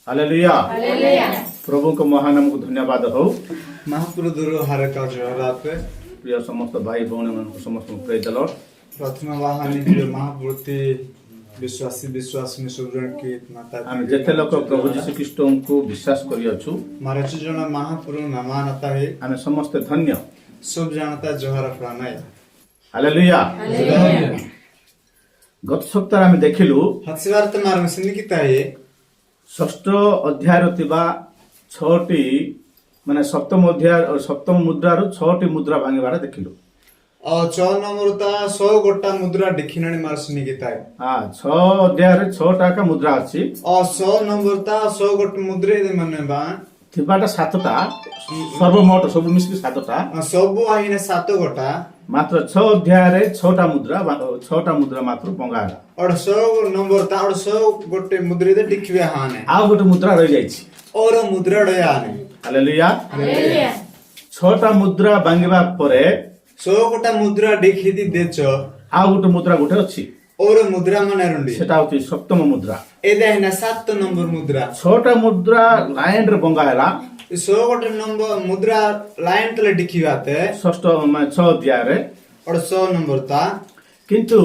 Hallelujah प्रभु को महानाम को धन्यवाद हो। महाप्रभु हारका जहराते प्रिय समस्त भाई भौणी मान समस्त प्रेज द लॉर्ड। प्रथम वाहनी जो महाप्रति विश्वासी सुब्रण की माता हम जेते लोक प्रभु यीशु ख्रीष्ट को विश्वास करि अछु मारे जन महाप्रभु नमानता है हम समस्त धन्य सब जानता जहर प्राणाय हालेलुया। गत सप्ताह हम देखिलु हत्सवार्थ मार्ग सिंदिकिता है षष्ठ अध्याय थिबा 6टी माने सप्तम अध्याय और सप्तम मुद्रार 6टी मुद्रा भांगिबार देखिलु और 6 नंबरता 100 गोटा मुद्रा दिखिनानी मार सिंदिकिता है। हां 6 अध्याय रे 6टा का मुद्रा अछि और 100 नंबरता 100 गोटा मुद्रे माने बा थिबाटा 7टा सर्वमोट सब मिसकी 7टा सब आइने 7 गोटा मात्र 6 अध्याय रे 6टा मुद्रा मात्र बंगाला और 100 नंबरता और 100 गोटे मुद्रे दे दिखबे हाने आ गोटे मुद्रा रहि जाइछि और मुद्रा डयाने हालेलुया। 6टा मुद्रा बांगिबा परे 100 गोटा मुद्रा देखि दी देच आ गोटे मुद्रा गोटे अछि और मुद्रा माने रंडी सेटा होछि सप्तम मुद्रा। ए देहना 7 नंबर मुद्रा 6टा मुद्रा लाइन रे बंगाला 100 गोटे नंबर मुद्रा लाइन तले दिखिबाते षष्ठ 6 अध्याय रे और 100 नंबर ता किंतु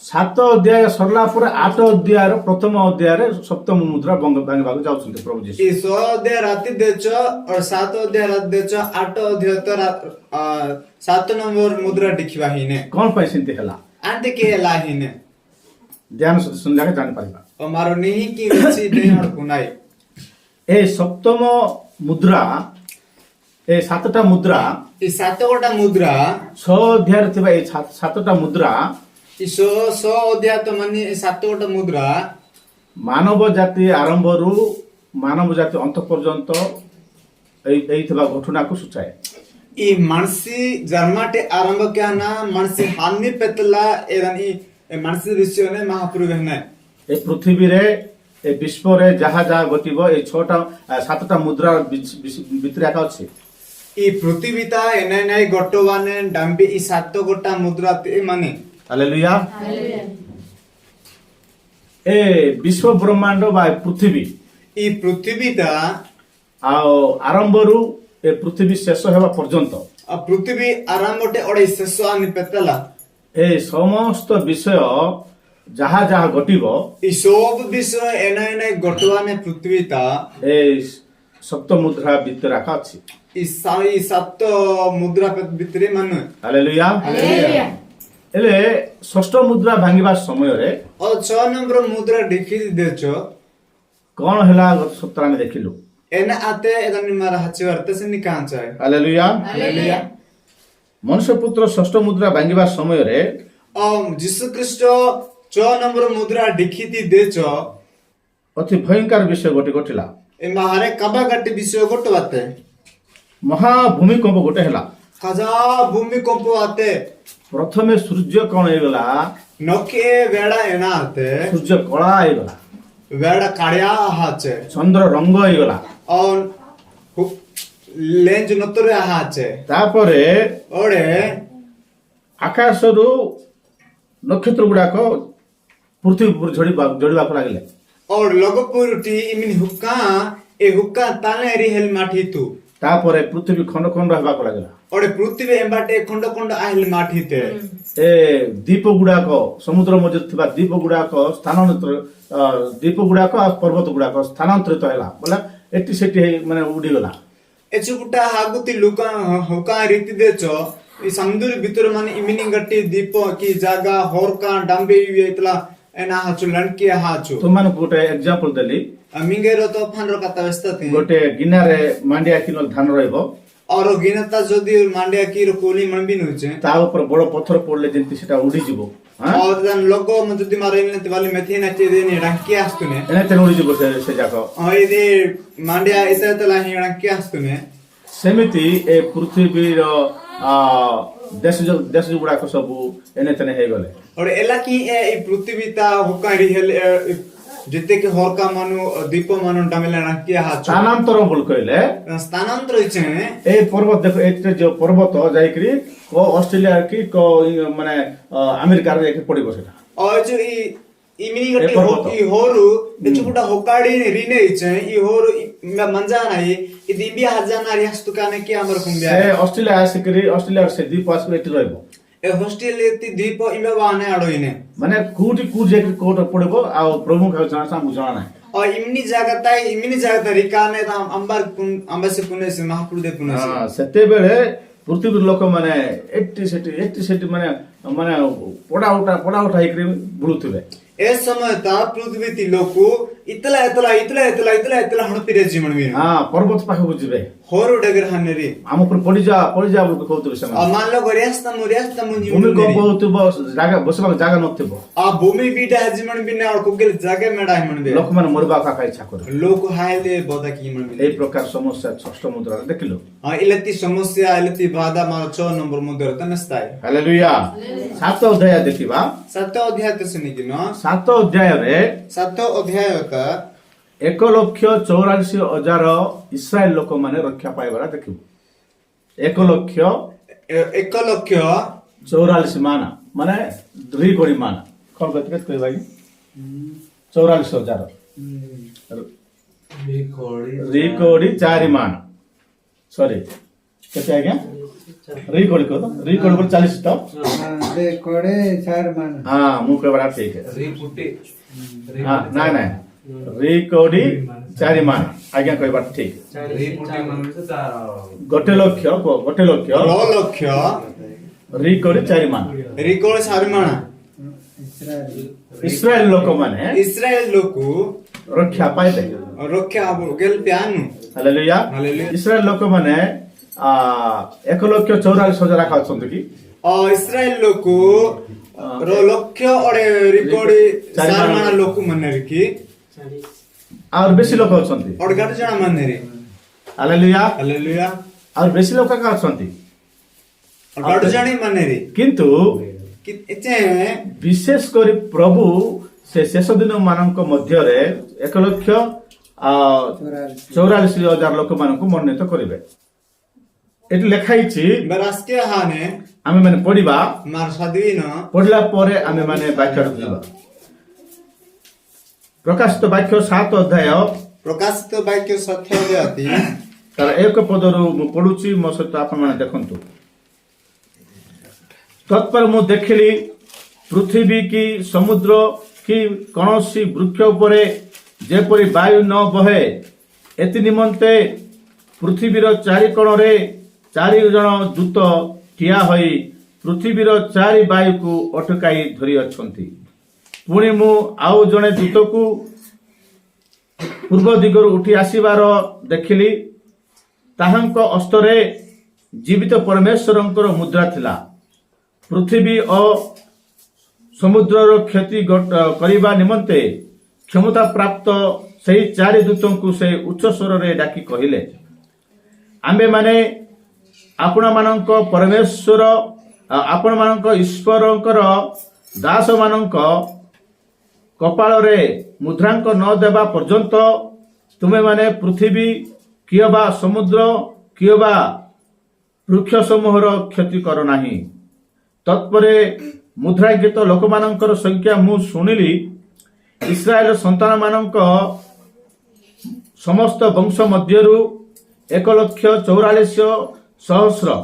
7 अध्याय सरला पर 8 अध्याय रे प्रथम अध्याय रे सप्तम मुद्रा बांगिबा जाउछन्ते प्रभु जी। ई 100 अध्याय राति देच और 7 अध्याय राति देच 8 अध्याय तो 7 नंबर मुद्रा दिखिबा हिने कोन पैसेंते हला आंते के हला हिने ध्यान से सुनला के जान पाइबा और मारो नहीं की रची देहर कुनाई ए सप्तम मुद्रा ए 7टा मुद्रा ई 7 गोटा मुद्रा 6 अध्याय रे थिबा ए 7टा मुद्रा ई 100 अध्याय तो माने 7 गोटा मुद्रा मानव जाति आरंभ रु मानव जाति अंत पर्यंत एई थिबा घटना को सूचाए। ई मानसी जन्माटे आरंभ क्या ना मानसी हानि पेतला एरन ई मानसी विषय ने महाप्रभु ने ए पृथ्वी रे ए विश्व रे जहा जहा घटिबो ए 6टा 7टा मुद्रा भितरे आका अछि ई पृथ्वीता एने नै गटवाने डांबी ई 7 गोटा मुद्रा ते माने हालेलुया। ए विश्व ब्रह्मांड बा पृथ्वी ई पृथ्वीता आओ आरंभ रु ए पृथ्वी शेष हेबा पर्यंत पृथ्वी आरंभटे ओडे शेष आनि पेतला ए समस्त विषय जहा जहा घटिबो ई सब विषय एने नै गटवाने पृथ्वीता ए सप्त मुद्रा भितर आका अछि ई 7 मुद्रा भितरे माने हालेलुया। एले षष्ठ मुद्रा भांगिबा समय रे और 6 नंबर मुद्रा देखि देचो कोन हला सप्ताह में देखिलु एने आते एदन मारा हचिवारते से निकांच है। हालेलुया। मनुष्य पुत्र षष्ठ मुद्रा भांगिबा समय रे जीसु ख्रीष्ट 6 नंबर मुद्रा देखिति देचो अति भयंकर विषय गोटे घटिला ए मारे कबा गट्टी विषय गोटवाते महाभूमिकंप गोटे हला खजा भूमिकंप आते प्रथमे सूर्य कोन हेगला नके वेड़ा एना आते सूर्य कला हेगला वेड़ा काड़िया हाचे चंद्र रंग हेगला और लेंज नतरे हाचे तापरे ओडे आकाशरु नक्षत्र गुडाक पृथ्वी पर झड़ीबा लागले और लगपुरटी इमिन हुक्का ए हुक्का ताले रि हेल माठी तू तापरे पृथ्वी खंड खंड हेबा लागला और पृथ्वी एम्बाटे खंड खंड आहिल माठीते ए द्वीप गुडाक समुद्र मध्य थिबा द्वीप गुडाक द्वीप गुडाक पर्वत गुडाक स्थानांतरित हैला बोला एटी सेटी माने उडी गला एचुटा हागुती लुका हुका रीति देचो ई समुद्र भीतर माने इमिनिंग गट्टी द्वीप की जागा होरका डांबे येतला एना हाचु लंकी हाचु तुमान गोटे एग्जांपल देली मिंगेरो तो फानरो कता व्यस्तती गोटे गिनारे मांडिया किलो धान रहइबो और गिनता जदी मांडिया की कोली मनबी नउचे ता ऊपर बड़ पत्थर पड़ले जेंति सेटा उडी जिवो और दन लोगो म जदी मारेले ते वाली मेथी ना चे देनी रंकी आस्तुने एने ते उडी जिवो से जाको इदे मांडिया इसे तला ही रंकी आस्तुने सेमिति ए पृथ्वीर देश गुड़ाक सब एने तेने हे गले और एला की ए पृथ्वीता हुका रिहेल जिते के होरका मानु दीप मानु डामेला रंकी हाचो स्थानांतर बोल कहले स्थानांतर इचे ए पर्वत देखो एते जो पर्वत जाईकरी को ऑस्ट्रेलिया की को माने अमेरिका रे पड़िबो सेटा और जो ई इमिनी गट्टी ए पर्वत। ई होरु एचुकुटा होकाडी रिने इचे ई होरु मंजाना ई दिबिया हजाना रियास्तुकाने के हमर कुंबिया से ऑस्ट्रेलिया आसिकरी ऑस्ट्रेलिया से द्वीप आसिक एटी रहबो ए हॉस्टेल एति द्वीप इमे बाने आडोइने माने कुटी जे कोट पड़बो आ प्रभु का जाना सा मुझा ना और इमिनी जागता रिकाने ताम अंबर कुन अंबसे कुने से महापुरुदे कुने से हां सेते बेले पृथ्वी लोक माने एटी सेटी माने माने पड़ा उठा एकरी बुलुथिबे ए समय ता पृथ्वी ती लोकु इतला हणपिरे जीवन में हां पर्वत पाखे बुझिबे होरो डगर हनेरी हम ऊपर पड़ी जा बोल कहउतबे समय और मान लो गरियास्ता मुनि भूमि कंप होतबो जागा बसबा जागा नथबो आ भूमि बीटा जीवन बिना और कुगेल जागे मेडा मन बे लोक माने मरबा का इच्छा करे लोक हायले बोदा की मन बे ए प्रकार समस्या षष्ठ मुद्रा देखिलो हां इलती समस्या इलती बाधा मार 6 नंबर मुद्रा तनस्ताय हालेलुया 7 अध्याय देखिबा 7 अध्याय त सुनि कि न 7 अध्याय रे 7 अध्याय का 1,84,000 इस्राएल लोक माने रक्षा पाइबारा देखिबो 1,84,000 माना माने 2 कोड़ी माना कोन बतके कोई भाई 44,000 रिकोड़ी 4 माना सॉरी केते आ गया रिकोड़ी को तो रिकोड़ी पर 40 तो कोड़े 4 मान हां मुंह के बड़ा ठीक है हां ना रिकोड़ी 4 माना आज्ञा कोई बात ठीक गोटे लक्ष रिकोड़ी 4 माना रिकोल सारमाना इस्राएल लोक माने इस्राएल लोकु रक्षा पाइबे रक्षा गेल प्यानु हालेलुया हालेलुया इस्राएल लोक माने 1,44,000 का अछंती कि इस्राएल लोकु रो लक्ष्य और रिकोडी सारमाना लोकु मने की और बेसी लोक अछंती और गट जना मने रे हालेलुया हालेलुया और बेसी लोक का अछंती और गट जणी मने रे किंतु कि एचे विशेष करी प्रभु से शेष दिन मानक मध्य रे 1,44,000 लोक मानक मनोनीत करिवे एटी लेखाइछि बरास्के हाने आमे माने पढिबा मार सादविन पढला परे आमे माने वाक्य पढिबा प्रकाशित वाक्य 7 अध्याय प्रकाशित वाक्य सत्य देती तार एक पदरु मु पढुछि मो सहित आपण माने देखंतु तत्पर मु देखिली पृथ्वी की समुद्र की कौनसी वृक्ष उपरे जेपरि वायु न बहे एति निमंते पृथ्वीर चारि कोणरे 4 जण दूत ठिया होई पृथ्वीर 4 वायु को अटकाई धरि अछंती पुणी मु आउ जणे दूत को पूर्व दिगरु उठी आसीबार देखिली ताहांक अस्तरे जीवित परमेश्वरंकर मुद्रा थिला पृथ्वी और समुद्रर क्षति करिबा निमंते क्षमता प्राप्त सही 4 दूतों को से उच्च स्वर रे डाकी कहिले आम्बे माने आपण मानक परमेश्वर आपण मानक ईश्वरंकर दास मानक कपाल रे मुद्रांक न देबा पर्यंत तुमे माने पृथ्वी कियबा समुद्र कियबा वृक्ष समूहर क्षति कर नाही तत्परे मुद्रांकित लोक मानकर संख्या मु सुनिली इस्राएल संतान मानक समस्त वंश मध्यरु 1,44,000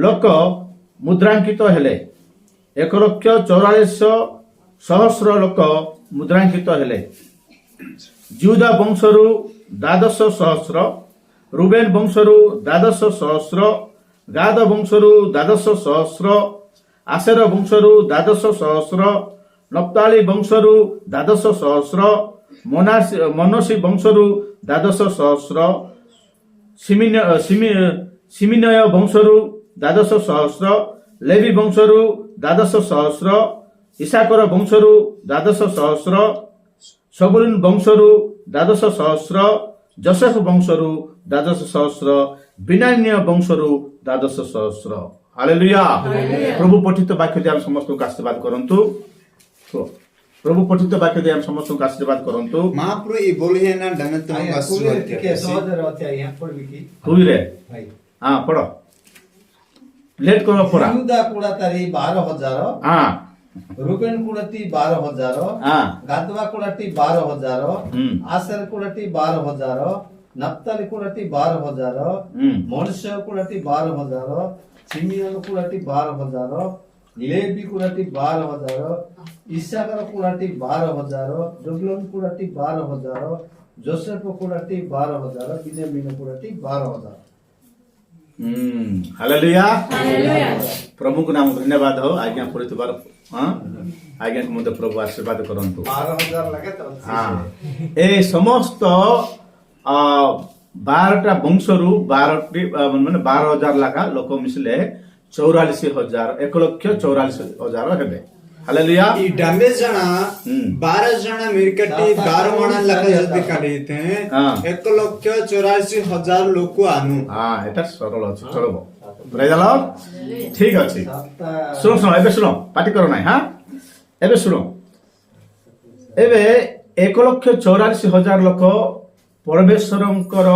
लोक मुद्रांकित हेले 1,44,000 लोक मुद्रांकित हेले जिहुदा वंशरु 12,000 रूबेन वंशरु 12,000 गाद वंशरु 12,000 आशेर वंशरु 12,000 नप्ताली वंशरु 12,000 मनसी वंशरु 12,000 सिमिनय वंशरु 12,000 लेवी वंशरु 12,000 इसाकर वंशरु 12,000 सबुलून वंशरु 12,000 जोसेफ वंशरु 12,000 बिन्यामीन वंशरु 12,000 हालेलुया प्रभु पठित वाक्य दे हम समस्त को आशीर्वाद करंतु प्रभु पठित वाक्य दे हम समस्त को आशीर्वाद करंतु महाप्रभु ई बोलिए ना धन्यवाद का आशीर्वाद के सहोदर होते हैं यहाँ पढ़ की हुई रे भाई हां पढ़ो लेट करो पढ़ा यहूदा कुड़ा तारी 12,000 हां रुबेन कुलटी 12,000 हाँ गादवा कुलटी 12,000 हम्म। आशेर कुलटी 12,000 नप्ताली कुलटी 12,000 मनुष्य कुलटी 12,000 सिमियोन कुलटी 12,000 लेवी कुलटी 12,000 इसाकर कुलटी 12,000 जुबलून कुलटी 12,000 जोसेफ कुलटी 12,000 बिन्यामीन कुलटी 12,000 हालेलुया प्रभु को नाम धन्यवाद हो आज्ञा पढ़िथिबार हाँ आज्ञा को मते प्रभु आशीर्वाद करंतु 12,000 लगे तो हाँ ए समस्त 12टा वंशरू 12टी माने 12,000 लाखा लोक मिसले 44,000 1,44,000 हेबे हालेलुया ಈ ಡಂಬೆ ಜನ ಹ್ಮ್. 12 ಜನ ಮಿರ್ಕಟ್ಟಿ 12 ಮಣ ಲಕ್ಕ ಜೊತೆ ಕಡಿತೆ ಹಾ. 1,84,000 লোক আনু हाँ एटा सरल अछि चलबो प्रेज द लॉर्ड ठीक अछि सुनो सुनो एबे सुनो पार्टी करो नाही हाँ एबे सुनो एबे 1,84,000 लोक परमेश्वरंकर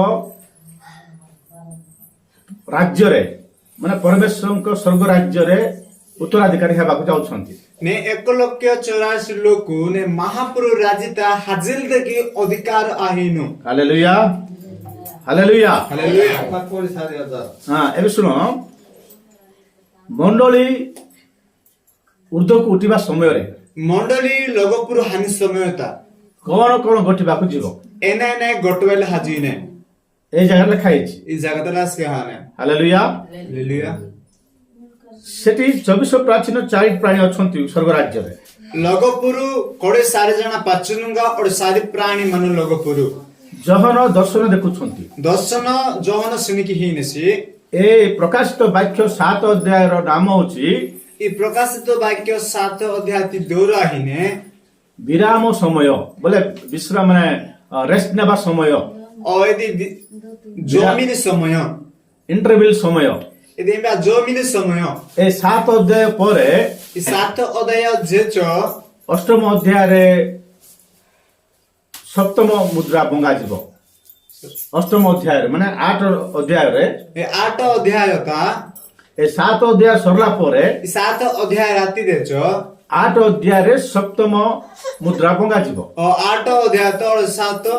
राज्य माने परमेश्वरंकर स्वर्ग राज्य उत्तराधिकारी हेबाकु जाउछंती নে 1,84,000 লোক নে মহাপুরু রাজিতা হাজিল দেখি অধিকার আহিনু हालेलुया हालेलुया হালেলুয়া 40,000 हाँ एबे सुनो मंडली ऊर्ध्वକୁ उठिबा समय रे মন্ডলী লগপুর হানি সময়তা कोन कोन घटिबाकु जीवो এনে এনে গটবেল হাজিনে ए जगह लिखा ହେଇଛି এই জায়গাটা কে হানে हालेलुया হালেলুয়া सेठी 24 प्राचीन 4 प्राणी अछंती स्वर्ग राज्य रे লগপুরু কোড়ে সারি জনা পাচনুঙ্গা ওর সারি প্রাণী মনু লগপুরু जहन दर्शन देखुछंती দর্শন যখন শুনিকি হিনেছি ए प्रकाशित वाक्य 7 अध्याय रो नाम होची এই প্রকাশিত বাক্য 7 অধ্যায়টি দৌরাহিনে विराम समय बोले विश्राम माने रेस्ट नेबा समय অয়দি জমিনি সময় इंटरवल समय এদি বা জমিনি সময় ए 7 अध्याय परे এই 7 অধ্যায় যেচ अष्टम अध्याय रे सप्तम मुद्रा बंगा जीव अष्टम अध्याय रे माने 8 अध्याय रे এই 8 অধ্যায়তা ए 7 अध्याय सरला परे এই 7 অধ্যায় রাতি দেচ 8 अध्याय रे सप्तम मुद्रा बंगा जीव ও 8 অধ্যায় তো 7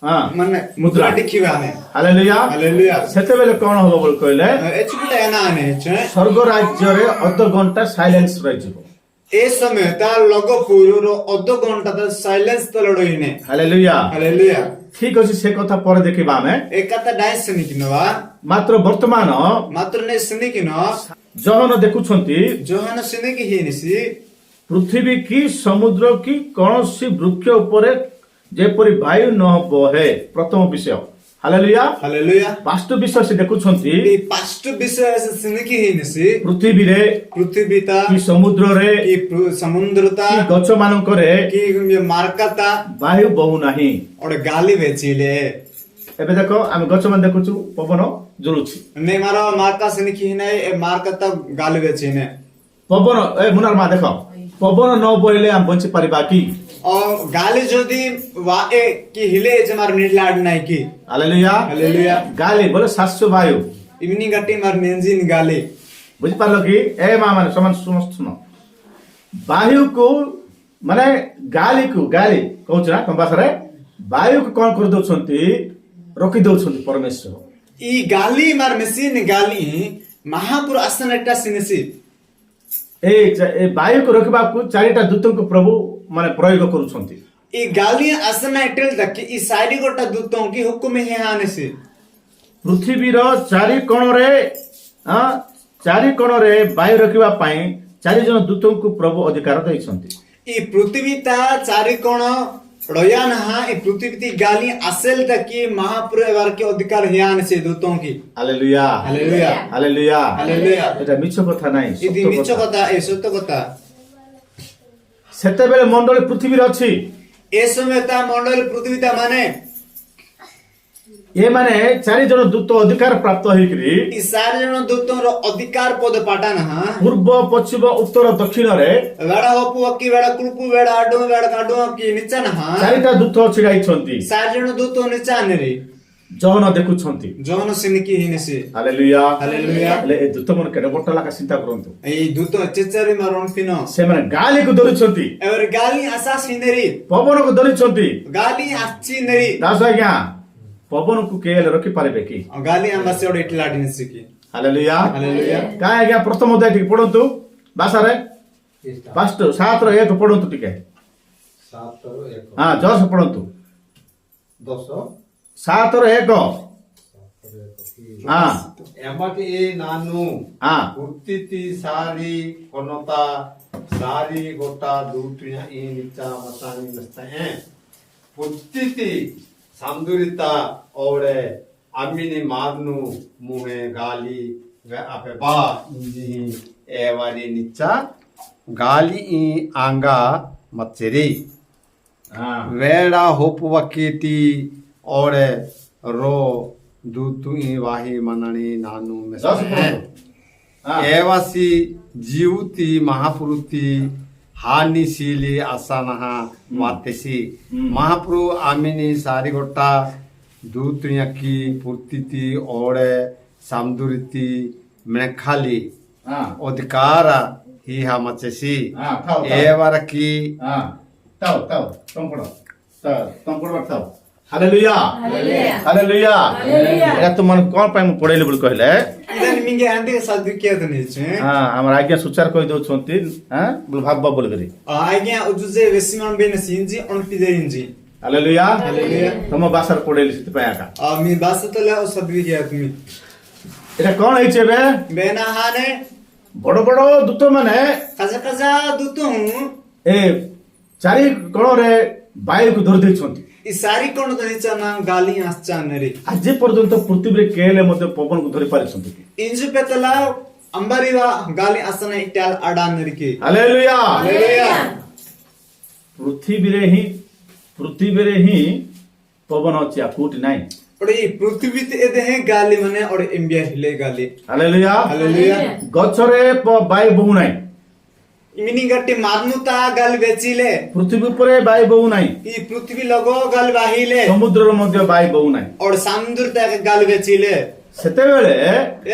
हां মানে मुद्रा মুদ্রা দেখিবা নে हालेलुया হালেলুয়া सेते बेले कोन होबो बोल कहले এচুটা এনা নে स्वर्ग राज्य रे अध घंटा साइलेंस रहि जीव এই সময় তা লগপুরুর অর্ধ ঘন্টা তা সাইলেন্স তলড়ইনে हालेलुया হালেলুয়া ठीक अछि से कथा पर देखिबा हमें একাতা ডাইস শুনিকিনবা मात्र वर्तमान মাত্র নে শুনিকিন जहन देखुछंती যোহান শুনিকি হিনিছি पृथ्वी की समुद्र की कौनसी वृक्ष उपरे जेपरि वायु न बहे प्रथम विषय हालेलुया হালেলুয়া पांचटो विषय से देखुछंती এই পাঁচটি বিষয় শুনিকি হিনিছি पृथ्वी रे পৃথিবীতা की समुद्र रे কি সমুদ্রতা की गछ मानक रे কি মার্কাতা वायु बहु नाही ওড়ে গালি বেচিলে एबे देखो आमे गछ मान देखुछु पवन जुलुछि নে মার মার্কা শুনিকি হিনাই এ মার্কাতা গালি বেচিনে पवन ए मुनार मा देखो पवन न बहिले हम बंची परिबा की और गाली যদি वाए की हिले जे मार निलाड নাই কি हालेलुया हालेलुया गाली बोले 700 वायु इमनी गट्टी मार मेंजिन गाली बुझी पारलो कि ए मा माने समान सुनो वायु को माने गाली कहउछ ना तम भाषा रे वायु को कोन कर दोछंती रोकी दोछंती परमेश्वर ई गाली मार मेसिन गाली महापुर आसन एकटा सिनेसी ए वायु को रोकबा को चारिटा दूत को प्रभु माने प्रयोग करूछंती ई गाली आसन एटेल तक ई साइड गोटा दूतों की हुकुम हे आनेसी पृथ्वी रो चारि कोण रे चारि कोण रे वायु रोकबा पई चारि जन दूत को प्रभु अधिकार दैछंती ई पृथ्वी ता चारि कोण रयान हा ई पृथ्वी ती गाली असेल तक की महापुर एवार के अधिकार हे आनेसी दूतों की हालेलुया हालेलुया हालेलुया हालेलुया এটা মিছ কথা নাই इदी मिछ कथा ए सत्य कथा ସେତେବେଳେ ମଣ୍ଡଳୀ ପୃଥିବୀରେ ଅଛି ए समय ता मंडल पृथ्वी ता माने ଏ ମାନେ ଚାରି ଜଣ ଦୂତ ଅଧିକାର ପ୍ରାପ୍ତ ହେଇକିରି ई सारे जन दूतों रो अधिकार पद पाटान हा ପୂର୍ବ ପଶ୍ଚିମ ଉତ୍ତର ଦକ୍ଷିଣରେ वेड़ा होपु अकी वेड़ा कुलपु वेड़ा आडु वेड़ा काडु की निचन हा ଚାରିଟା ଦୂତ ଛିଡା ହେଇଛନ୍ତି सारे जन दूतों निचान रे ଜହନ ଦେଖୁଛନ୍ତି ଜହନ ସିନିକି ହିନେସି ହାଲେଲୁୟା ହାଲେଲୁୟା ହେଲେ ଏ ଦୂତ ମାନେ କେଡ଼େ ବଟ ଲାଖା ଚିନ୍ତା କରନ୍ତୁ ଏଇ ଦୂତ ଚେଚାରି ମାରଣ ପିନ ସେମାନେ ଗାଲିକୁ ଧରିଛନ୍ତି ଏවର ଗାଲି ଆସା ସିନେରି ପବନକୁ ଧରିଛନ୍ତି ଗାଲି ଆଛି ନେରି ଦାସ ଆଜ୍ଞା ପବନକୁ କେଲେ ରଖି ପାରିବେ କି ଗାଲି ଆମ୍ବାସି ଓଡେ ଇଟଲା ଦିନସି କି ହାଲେଲୁୟା ହାଲେଲୁୟା କାଇଁ ଆଜ୍ଞା ପ୍ରଥମ ଅଧ୍ୟାୟ ଟିକେ ପଢନ୍ତୁ ଭାଷାରେ ଫାଷ୍ଟ 7:1 ପଢନ୍ତୁ ଟିକେ 7 ହଁ ଜସ ପଢନ୍ତୁ 10 7:1 ହଁ ଏମାଟି ଏ ନାନୁ ହଁ ଉତ୍ତିତି ସାରି କନତା ସାରି ଗୋଟା ଦୁଟିଆ ଇ ନିଚା ମସାନି ନସ୍ତା ହେ ଉତ୍ତିତି ସାମଦୁରିତା ଓଡେ ଆମିନି ମାରନୁ ମୁହେ ଗାଲି वे आपे बा इंजी एवारी निचा गाली इ आंगा मचेरी ହଁ वेड़ा होपवकीती ओड़े रो दूतु इ वाही मननी नानु में ଜସ ପଢନ୍ତୁ ହଁ एवासी जीवती महापुरुति हानिशीली आसानहा वातेसी महापुरु आमिनी सारी गोटा दूतुया की पूर्तिति ओड़े सामदुरिति मेखाली ହଁ अधिकार ही मचेसी ହଁ ଥାଉ ଥାଉ एवर की ହଁ ଥାଉ ଥାଉ ତମ ପଢ ତମ ପଢ ଥାଉ ହାଲେଲୁୟା ହାଲେଲୁୟା ଏଟା ତୁମ କଣ ପାଇଁ ମୁଁ ପଢେଇଲି ବୋଲି କହିଲେ ଇଦାନି ମିଙ୍ଗେ ଆଣ୍ଡେ ସାଧୁ କିଏ ଦନିଛି ହଁ ଆମର ଆଜ୍ଞା ସୁଚାର କହି ଦଉଛନ୍ତି ହଁ ବୋଲି ଭାବ ବୋଲି କରି ଆଜ୍ଞା ଉଜୁଜେ ବେସିମାନ ବେନସି ଇଞ୍ଜି ଅଣ୍ଟି ଦେ ଇଞ୍ଜି ହାଲେଲୁୟା ହାଲେଲୁୟା ତମ ଭାଷାରେ ପଢେଇଲି ସେଥିପାଇଁ ଆକା mi basatala o sadvi kiya tumi ଏଟା କଣ ହେଇଛି ଏବେ bena hane ବଡ ବଡ ଦୂତ ମାନେ kaza kaza dutu ଏ ଚାରି କୋଣରେ ବାୟୁକୁ ଧରି ଦେଇଛନ୍ତି i sari kono to nicha na gali ascha neri ଆଜି ପର୍ଯ୍ୟନ୍ତ ପୃଥିବୀରେ କେଲେ ମଧ୍ୟ ପବନକୁ ଧରି ପାରିଛନ୍ତି କି inju petala ambariwa gali asana ital ada neri ki hallelujah hallelujah ପୃଥିବୀରେ ହିଁ ପବନ ଅଛି ଆଉ କୋଉଠି ନାହିଁ ore i prithvi te ede he gali mane ore imbia hile gali hallelujah hallelujah ଗଛରେ ବାୟୁ ବହୁ ନାହିଁ imini gatti marnuta gali bechile ପୃଥିବୀ ଉପରେ ବାୟୁ ବହୁ ନାହିଁ i prithvi logo gali bahile ସମୁଦ୍ରର ମଧ୍ୟ ବାୟୁ ବହୁ ନାହିଁ ore samdur ta gali bechile ସେତେବେଳେ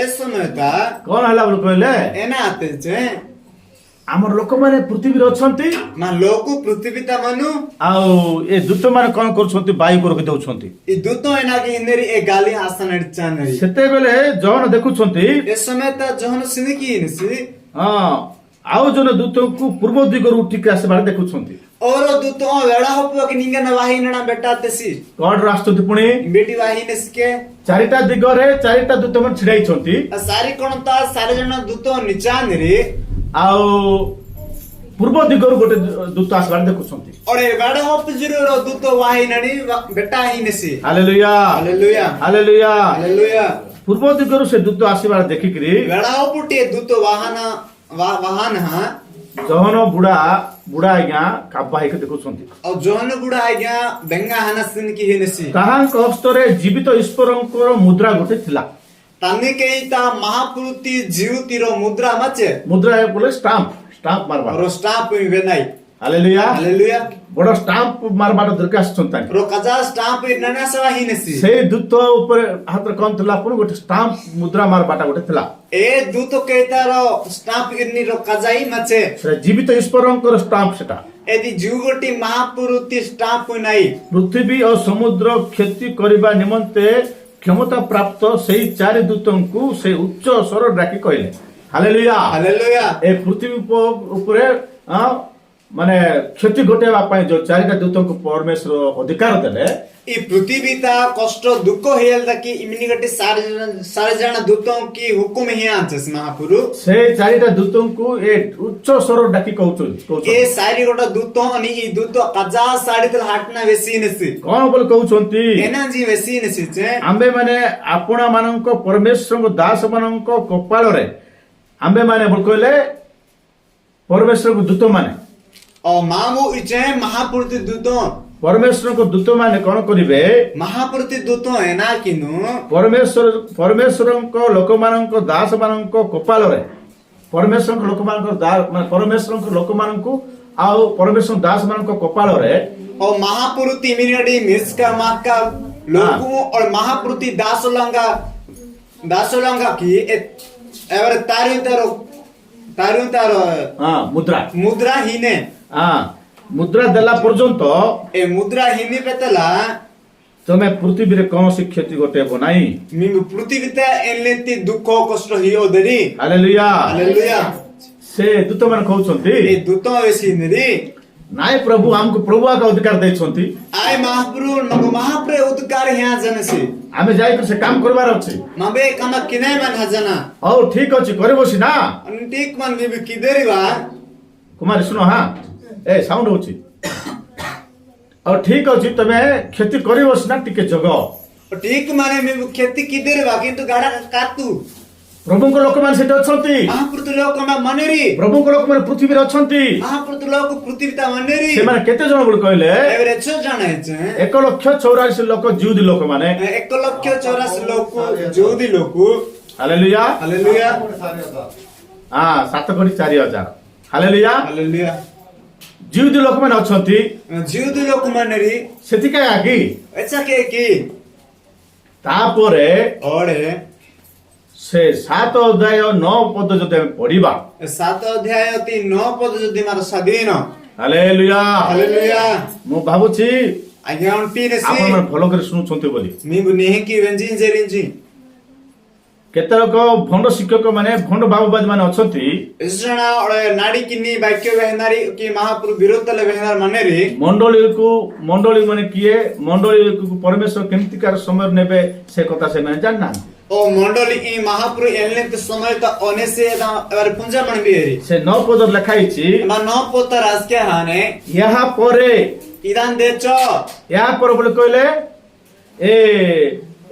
es samay ta କଣ ହେଲା ବୋଲି କହିଲେ ena ate che ଆମର ଲୋକମାନେ ପୃଥିବୀରେ ଅଛନ୍ତି ma loku prithvi ta manu ଆଉ ଏ ଦୂତ ମାନେ କଣ କରୁଛନ୍ତି ବାୟୁକୁ ରଖି ଦଉଛନ୍ତି i duto ena ki inderi e gali asana chaneri ସେତେବେଳେ ଜଣ ଦେଖୁଛନ୍ତି es samay ta johon siniki nisi ହଁ ଆଉ ଜଣେ ଦୂତକୁ ପୂର୍ବ ଦିଗରୁ ଉଠିକି ଆସିବାର ଦେଖୁଛନ୍ତି oro duto veda hopo ki ninga na wahi nana beta tesi କଣ ଆସୁଛନ୍ତି ପୁଣି beti wahi neske ଚାରିଟା ଦିଗରେ ଚାରିଟା ଦୂତ ମାନେ ଛିଡା ହେଇଛନ୍ତି sari kono ta sari jana duto nichaneri ଆଉ ପୂର୍ବ ଦିଗରୁ ଗୋଟେ ଦୂତ ଆସିବାର ଦେଖୁଛନ୍ତି ore veda hopo jiru ro duto wahi nani beta hi nesi hallelujah hallelujah hallelujah hallelujah ପୂର୍ବ ଦିଗରୁ ସେ ଦୂତ ଆସିବାର ଦେଖିକିରି veda hopo te duto wahana wahana ha John ବୁଢା ଆଜ୍ଞା କାବା ହେଇକି ଦେଖୁଛନ୍ତି ଆଉ ଜହନ ବୁଢା ଆଜ୍ଞା ବେଙ୍ଗା ହାନାସିନ କି ହେନସି ତାହାଙ୍କ ହସ୍ତରେ ଜୀବିତ ଈଶ୍ୱରଙ୍କର ମୁଦ୍ରା ଗୋଟେ ଥିଲା ତାନେ କେଇ ତା ମହାପୁରୁତି ଜିଉତିର ମୁଦ୍ରା ମାଚେ ମୁଦ୍ରା ବୋଲେ ଷ୍ଟାମ୍ପ ମାରବା ର ଷ୍ଟାମ୍ପ ବେନାଇ ହାଲେଲୁୟା ହାଲେଲୁୟା ବଡ ଷ୍ଟାମ୍ପ ମାରବାର ଦରକାର ଆସିଛନ୍ତି ତାଙ୍କେ ର କାଜା ଷ୍ଟାମ୍ପ ନନା ସବା ହିନସି ସେଇ ଦୂତ ଉପରେ ହାତରେ କଣ ଥିଲା ପୁଣି ଗୋଟେ ଷ୍ଟାମ୍ପ ମୁଦ୍ରା ମାରବାଟା ଗୋଟେ ଥିଲା ଏ ଦୂତ କେଇତାର ଷ୍ଟାମ୍ପ ଇନି ର କାଜାଇ ମାଚେ ସେଟା ଜୀବିତ ଈଶ୍ୱରଙ୍କର ଷ୍ଟାମ୍ପ ସେଟା ଏଦି ଜିଉଗଟି ମହାପୁରୁତି ଷ୍ଟାମ୍ପ ନାଇ ପୃଥିବୀ ଓ ସମୁଦ୍ର କ୍ଷତି କରିବା ନିମନ୍ତେ କ୍ଷମତା ପ୍ରାପ୍ତ ସେଇ ଚାରି ଦୂତଙ୍କୁ ସେ ଉଚ୍ଚ ସ୍ୱର ଡାକି କହିଲେ ହାଲେଲୁୟା ହାଲେଲୁୟା ଏ ପୃଥିବୀ ଉପରେ ମାନେ କ୍ଷତି ଘଟେଇବା ପାଇଁ ଯୋଉ ଚାରିଟା ଦୂତଙ୍କୁ ପରମେଶ୍ୱର ଅଧିକାର ଦେଲେ ଇ ପୃଥିବୀ ତା କଷ୍ଟ ଦୁଃଖ ହେଇଲ ତାକି ଇମିନି ଗଟି ସାରେ ଜଣ ଦୂତଙ୍କ କି ହୁକୁମ ହି ଆଛେ ମହାପୁରୁ ସେ ଚାରିଟା ଦୂତଙ୍କୁ ଏ ଉଚ୍ଚ ସ୍ୱର ଡାକି କହୁଛନ୍ତି ଏ ସାରି ଗୋଟା ଦୂତ अनि ଇ ଦୂତ କାଜା ସାଡି ତଲ ହାଟନା ବେସି ନେସି କଣ ବୋଲି କହୁଛନ୍ତି ଏନା ଜି ବେସି ନେସି ଯେ ଆମ୍ଭେ ମାନେ ଆପଣା ମାନଙ୍କ ପରମେଶ୍ୱରଙ୍କ ଦାସ ମାନଙ୍କ କପାଳରେ ଆମ୍ଭେ ମାନେ ବୋଲି କହିଲେ ପରମେଶ୍ୱରଙ୍କ ଦୂତ ମାନେ ଓ ମାମୁ ଇଚେ ମହାପୁରୁତି ଦୂତ ପରମେଶ୍ୱରଙ୍କ ଦୂତ ମାନେ କଣ କରିବେ ମହାପୁରୁତି ଦୂତ ଏନା କିନୁ ପରମେଶ୍ୱରଙ୍କ ଲୋକମାନଙ୍କ ଦାସ ମାନଙ୍କ କପାଳରେ ପରମେଶ୍ୱରଙ୍କ ଲୋକମାନଙ୍କୁ ଆଉ ପରମେଶ୍ୱର ଦାସ ମାନଙ୍କ କପାଳରେ ଓ ମହାପୁରୁତି ମିନିଡି ମିସ୍କା ମାକା लोगों और महापुरुति दासोलंगा की एवर तारियो तारो मुद्रा मुद्रा हीने मुद्रा देला पर्यंत ए मुद्रा हीने पेतला तुम्हें पृथ्वी रे कौन सी क्षति घटे बनाई मिंग पृथ्वीते एलेती दुख कष्ट हियो दरी हालेलुया हालेलुया से दूत मन कहउछंती ए दूत वेसी नरी नाय प्रभु हमको प्रभु का अधिकार दैछंती आय महाप्रभु उद्गार यहाँ जनसे आमे जाई से काम करबार अछि मबे कम किने मन हजना और ठीक अछि करे बसी ना ठीक मन भी किदेरी बा कुमार सुनो हां ए साउंड होछि और ठीक अछि तमे खेती करे बसी ना टिके जगो ठीक माने में खेती किदेरी बा किंतु गाडा कातु प्रभु को लोक मान सेट अछंती महापुरुष लोक मनेरी प्रभु को लोक मान पृथ्वी रे अछंती महापुरुष लोक पृथ्वी ता मनेरी से माने केते जण बोल कहले एवरे छ जण है 1,84,00,000 लोक जीवदी लोक माने 1,84,00,000 लोक जोदी लोक हालेलुया हालेलुया 7,4,000 हालेलुया हालेलुया जीवदी लोक माने अछंती जोदी लोक मनेरी सेति काय आगी अच्छा के की तापरे ओडे से 7 अध्याय 9 पद जदि हम पढिबा 7 अध्याय 9 पद जदि मार स्वाधीन हालेलुया हालेलुया मु भाबुछि आज्ञा पीने आपण सी मन भलो करे सुनुछंती बोली मी नेह की वेंजिन जेरिंजी केतरक भंड शिक्षक माने भंड बाबूबाद माने अछंती इसजना और नाडी किन्नी वाक्य बहनारी की महापुरु विरोध ले बहनार माने रे मंडली माने किए मंडली को परमेश्वर केमति कार समय नेबे से कथा से माने जानना ओ मंडली ई महापुरु एलने ते समय त ओने से एवर पुंजा मन बिहेरी से 9 पद लिखाइछि मा न पोत राजके हाने यहाँ परे इदान देच यहाँ पर बोले कहले ए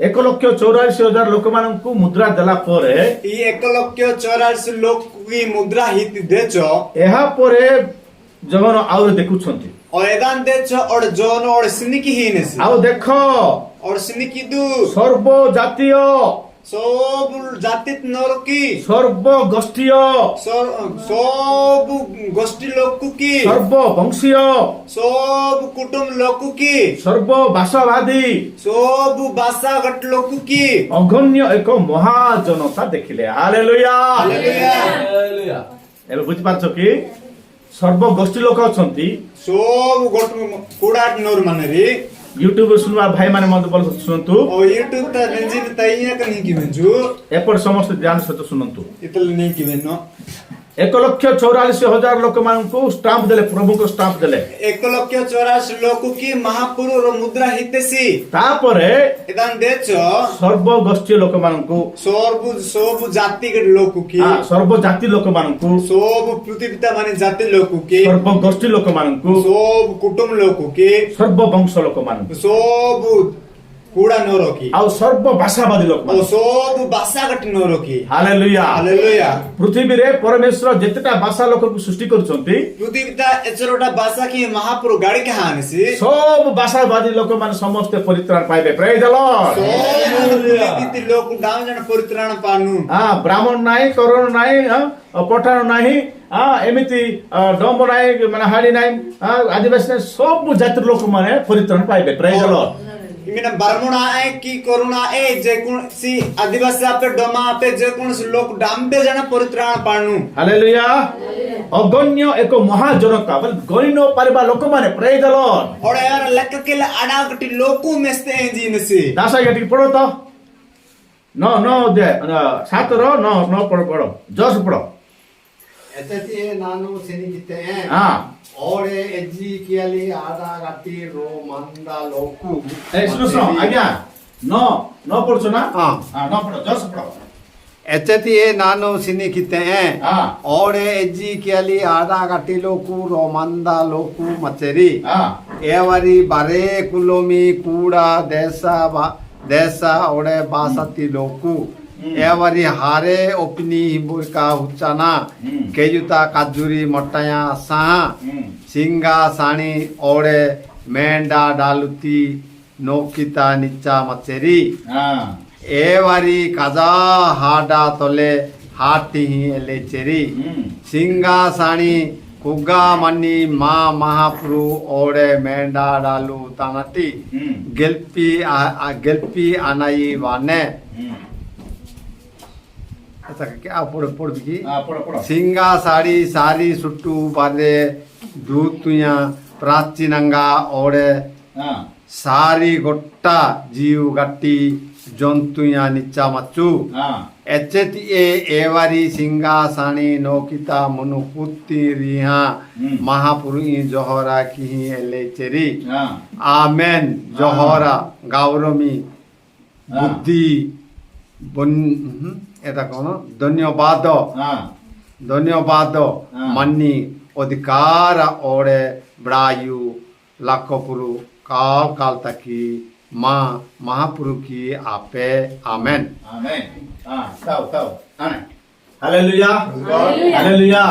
1,84,000 लोक मानकु मुद्रा देला परे ई 1,84,00,000 लोक की मुद्रा हित देच यहाँ परे जगन आउ देखुछंती और इदान देच और जोन और सिनिकी हिने से आउ देखो और सिनिकी दु सर्व जातीय सब जातित नरकी सर्व गोष्ठीय सब गोष्ठी लोक की सर्व वंशीय सब कुटुंब लोक की सर्व भाषावादी सब भाषा गट लोक की अगण्य एक महाजनता देखिले हालेलुया हालेलुया एबे बुझ पाछो कि सर्व गोष्ठी लोक अछंती सब गट कुडाट नोर माने रे यूट्यूब सुनवा भाई माने मत बोल सुनंतु ओ यूट्यूब त रेंजिन तइया कनी कि भेजु एपर समस्त ध्यान सहित सुनंतु इतल नहीं कि भेनो 1,84,000 लोक मानकु स्टाम्प देले प्रभु को स्टाम्प देले 1,84,00,000 लोक की महापुरु रो मुद्रा हितेसी तापरे इदान देच सर्व गोष्ठी लोक मानकु सब जाति के लोक की सर्व जाति लोक मानकु सब पृथ्वीता माने जाति लोक की सर्व गोष्ठी लोक मानकु सब कुटुंब लोक की सर्व वंश लोक मानकु सब कुडा नरकी आउ सर्व भाषावादी लोक ओ मानकु सब भाषा गट नरकी हालेलुया हालेलुया पृथ्वी रे परमेश्वर जेतेटा भाषा लोक को सृष्टि करछंती पृथ्वीता एचरोटा भाषा की महापुरु गाड़ी के हानसी सब भाषावादी लोक मान समस्त परित्राण पाइबे प्रेज द लॉर्ड पृथ्वी लोक गाँव जन परित्राण पानु ब्राह्मण नाही करण नाही पठाण नाही एमिति डम्ब नाही माने हाडी नाही आदिवासी नाही सब जाति लोक माने परित्राण पाइबे प्रेज द लॉर्ड इमिना बारमुना ए की करुणा ए जे कोनसी आदिवासी आपे डोमा आपे जे कोनसी लोक डांबे जन परित्राण पानु हालेलुया अगण्य एक महाजनता बोल गणि न पारिबा लोक माने प्रेज द लॉर्ड और यार लेक के आडागटी लोकु मेस्ते हैं जीनसी दासा गटी पढ़ो तो न दे 7 रो न पढ़ो जस पढ़ो एतती नानु सेनी किते हां ओरे एजी कियाली आदा गाटी रो मंदा लोकु सुनो आज्ञा न पढ़ो ना हां न पढ़ो जस पढ़ो एतती नानु सेनी किते हां ओरे एजी कियाली आदा गाटी लोकु रो मंदा लोकु मचेरी हां एवरी बारे कुलोमी कूड़ा देसा ओडे बासती लोकु एवरी हारे ओपनी हिंबुरका हुचाना केजुता काजुरी मटाया सा सिंगा साणी ओडे मेंडा डालुती नोकिता निचा मचेरी एवरी काजा हाडा तोले हाटी ही एले चेरी सिंगा साणी kuga mani ma mahapuru ore menda dalu tanati gelpi anai vane ऐसा क्या पढ़ भी ପଢ सिंगा साड़ी सारी सुट्टू बादे दूतुया प्राचीनंगा ओडे ହଁ सारी गोट्टा जीव गट्टी जंतुया निच्चा मच्चू ହଁ एचेती एवारी सिंगा साणी नोकिता मनुपुत्ती रिहा महापुरुई जोहरा की एले चेरी ହଁ आमेन जोहरा गौरमी बुद्धि এটা কোন ধন্যবাদ ହଁ ধন্যবাদ মান্নি অধিকার ওরে ব্রায়ু লাখপুরু কাল কাল তাকি মা মহাপুরু কি আপে amen Amen. Tahu. Amen. Haleluya. Haleluya.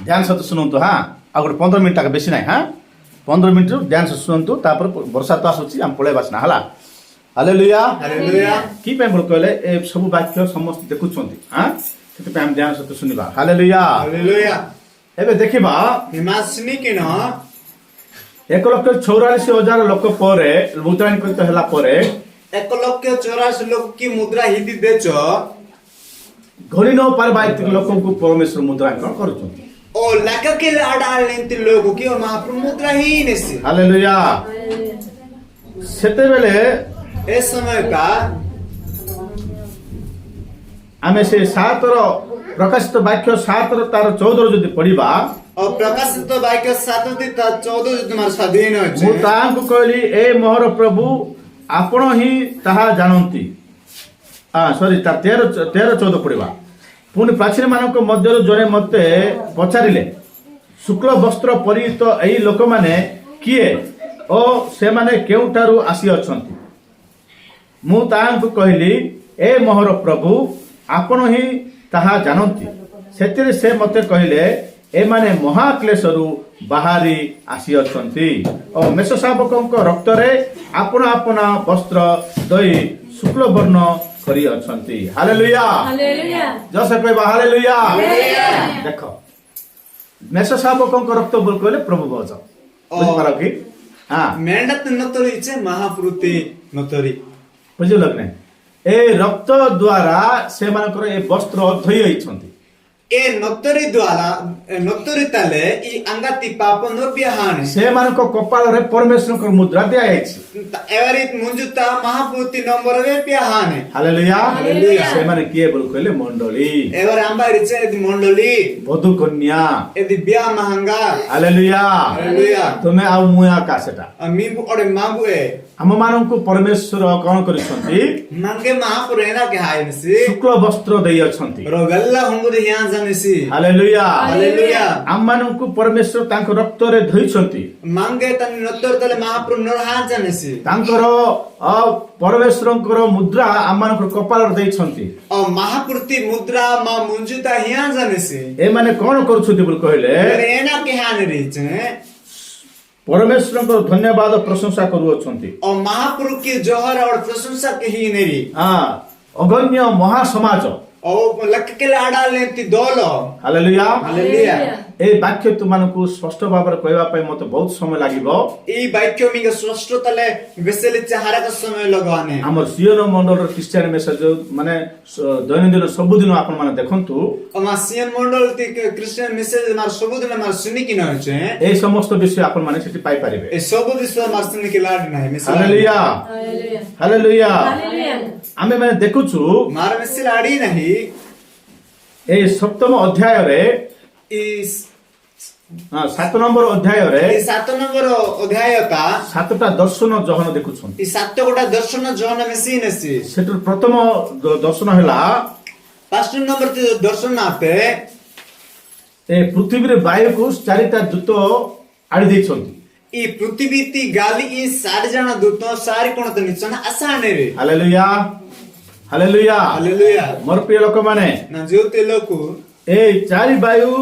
ध्यान सहित शुणु हाँ आ गए 15 मिनट बेसी ना हाँ 15 मिनट ध्यान से शुणु तापर वर्षा तो आसूँ आम पलैब ना है हालेलुया हालेलुया कि बोल कहले ए सब वाक्य समस्त देखुछंती हां सेति हम ध्यान सहित सुनिबा हालेलुया हालेलुया एबे देखिबा हिमासनी कि न 1,44,000 लोक परे मुद्रांकित हला परे 1,84,00,000 लोक की मुद्रा हिंदी देच घड़ी न पारबा लोक को परमेश्वर मुद्रांकन करूछंती ओ लाख के अडाल लेंती लोग की और महाप्रभु मुद्रा ही नेसी हालेलुया सेते बेले इस समय का आमे से 7 रो प्रकाशित वाक्य 7 रो तार 14 रो जदि पढिबा और प्रकाशित वाक्य 7 ती 14 जो तुम्हारा स्वाधीन मु अछि तांको कहली ए मोहर प्रभु आपण ही ताहा जानंती सॉरी 13-14 पढ़िबा पुणी प्राचीन मानक मध्य जने मते पचारिले शुक्ल वस्त्र परिहित एई लोक माने किए ओ से माने केउटारू आसी अछंती मु तांको कहली ए मोहर प्रभु आपण ही ताहा जानंती सेतिरे से मते कहले ए माने महाक्लेशरू बाहरी आसी अछंती ओ मेष शावकक रक्त रे आपण आपण वस्त्र दई शुक्ल वर्ण करी अछंती हालेलुया हालेलुया जस कहबा हालेलुया देखो मेष शावकक रक्त बोल कहले प्रभु भज बुझ पारो कि हां मेंडत नतरी छे महापुरुति नतरी बुझ लगने ए रक्त द्वारा से मानकर ए वस्त्र धोई होइछंती ए नतरी द्वारा नतरी तले ई अंगाती पाप नोबिहाने से मानक कपाल रे परमेश्वर को मुद्रा दिया जायछि एवरी मुंजुता महापुरुति नंबर वे पिहाने हालेलुया हालेलुया। से माने किए बोल कहले मंडली एवर आंबारी छे यदि मंडली बधु कन्या यदि ब्याह महंगा हालेलुया हालेलुया तुमे आ मुया कासेटा मीबु ओडे माबु ए हम मानक परमेश्वर कोन करिसंती मंगे महापुर एना के हायनसी शुक्ल वस्त्र देई अछंती रोगल्ला हुंगुद हिया जानसी हालेलुया हालेलुया हम मानक परमेश्वर तांक रक्त रे धोइछंती मांगे तन नतर तले महापुर नरहा जानसी तांकर परमेश्वरଙ୍କର मुद्रा हम मानक कपाल रे देइछंती और महापुरुति मुद्रा मा मुंजुता हिया जानसी ए माने कोन करूछंती बोल कहले एना के हाने रे छे परमेश्वर धन्यवाद प्रशंसा करूछंती और महापुरु की जोहर और प्रशंसा के ही नेरी हाँ अगण्य महासमाज और लक के लाडा लेती दोलो हालेलुया हालेलुया ए वाक्य तुमको स्पष्ट भाव में कहवा पे मते बहुत समय लागिबो ई वाक्य मिग स्पष्ट तले बेसेले चाहरा का समय लगाने हमर सियोन मंडल क्रिश्चियन मेसेज माने दैनंदिन सबुदिन आपण माने देखंतु और सीएन मंडल ती क्रिश्चियन मैसेज मार सबुदिन मार सुनी कि न छे ए समस्त विषय आपण माने सेठी पाई परिबे ए सब विश्व मार सुनी के लाड नाही message hallelujah hallelujah hallelujah hallelujah आमे माने देखुछु मार मैसेज लाडी नाही ए सप्तम अध्याय रे इस 7 नंबर अध्याय रे ई 7 नंबर अध्याय का 7टा दर्शन जहन देखुछु ई 7 गोटा दर्शन जन मेसिन सी सेटर प्रथम दर्शन हैला 5 नंबर ते दर्शन आते ए पृथ्वी रे वायु को चारिटा दूत आड़ी दैछंती ई पृथ्वी ती गाली ई 4 जण दूत सारी कोन त निचन आसाने रे हालेलुया हालेलुया हालेलुया मोर प्रिय लोक माने ना जोते लोकु ए चारि वायु